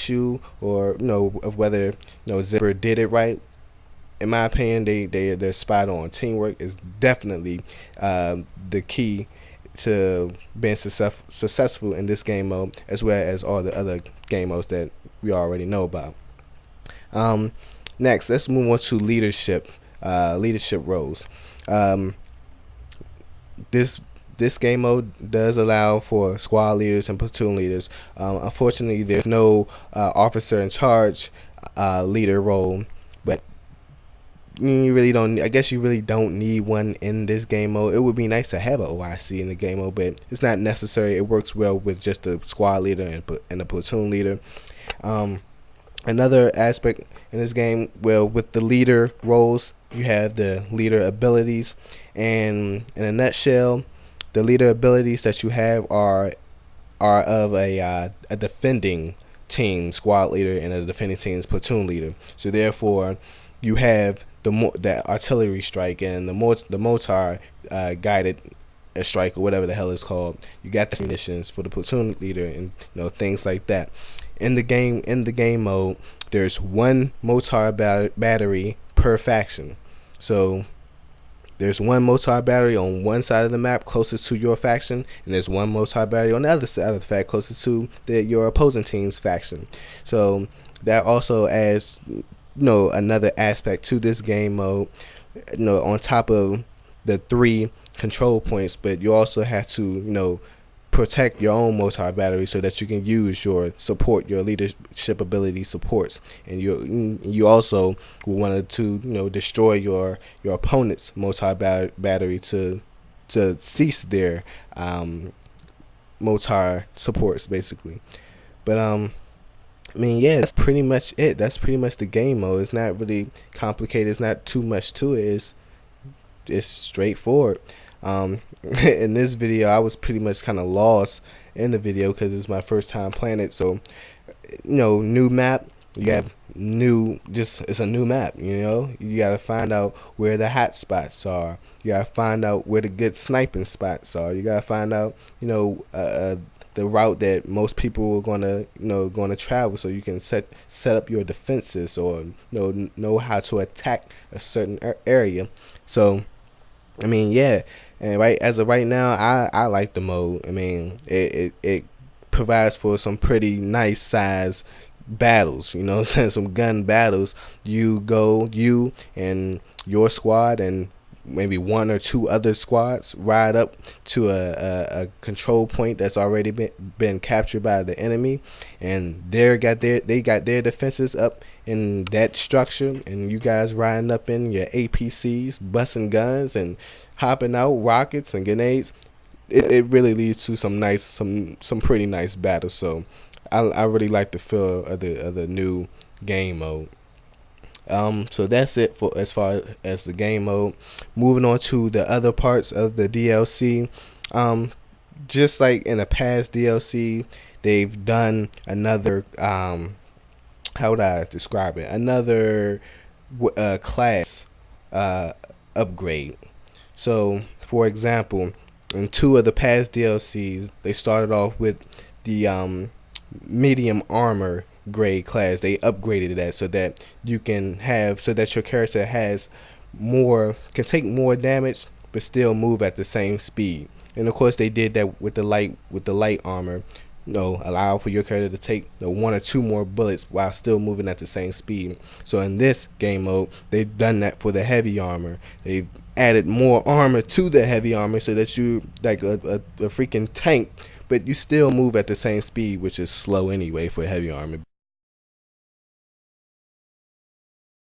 issue, or of whether Zipper did it right. In my opinion, they're spot on. Teamwork is definitely the key to being successful in this game mode, as well as all the other game modes that we already know about. Next, let's move on to leadership roles. This game mode does allow for squad leaders and platoon leaders. Unfortunately, there's no officer in charge leader role, but you really don't. I guess you really don't need one in this game mode. It would be nice to have an OIC in the game mode, but it's not necessary. It works well with just the squad leader and the platoon leader. Another aspect in this game, well, with the leader roles, you have the leader abilities, and in a nutshell, the leader abilities that you have are of a defending team squad leader and a defending team's platoon leader. So therefore, you have the artillery strike and the mortar guided strike, or whatever the hell it's called. You got the munitions for the platoon leader, and things like that. In the game mode, there's one mortar battery per faction. So there's one mortar battery on one side of the map closest to your faction, and there's one mortar battery on the other side of the fact closest to your opposing team's faction. So that also adds another aspect to this game mode, on top of the 3 control points. But you also have to protect your own mortar battery so that you can use your leadership ability supports, and you also wanted to destroy your opponent's mortar battery to cease their mortar supports, basically. But I mean, yeah, that's pretty much it. That's pretty much the game mode. It's not really complicated. It's not too much to it. It's straightforward. In this video, I was pretty much kind of lost in the video because it's my first time playing it. So, new map. You have it's a new map. You gotta find out where the hot spots are. You gotta find out where the good sniping spots are. You gotta find out, the route that most people are gonna travel, so you can set up your defenses, or know how to attack a certain area. So I mean, yeah, and as of right now, I like the mode. I mean, it provides for some pretty nice size battles, some gun battles. You and your squad and maybe 1 or 2 other squads ride up to a control point that's already been captured by the enemy, and they got their defenses up in that structure, and you guys riding up in your APCs, busting guns and hopping out rockets and grenades. It really leads to some pretty nice battles. So I really like the feel of the new game mode. So that's it for as far as the game mode. Moving on to the other parts of the DLC. Just like in the past DLC, they've done another how would I describe it? Another class upgrade. So, for example, in 2 of the past DLCs, they started off with the medium armor grade class. They upgraded that so that you can so that your character can take more damage but still move at the same speed. And of course, they did that with the light armor. Allow for your character to take 1 or 2 more bullets while still moving at the same speed. So in this game mode, they've done that for the heavy armor. They've added more armor to the heavy armor so that you like a freaking tank, but you still move at the same speed, which is slow anyway for heavy armor.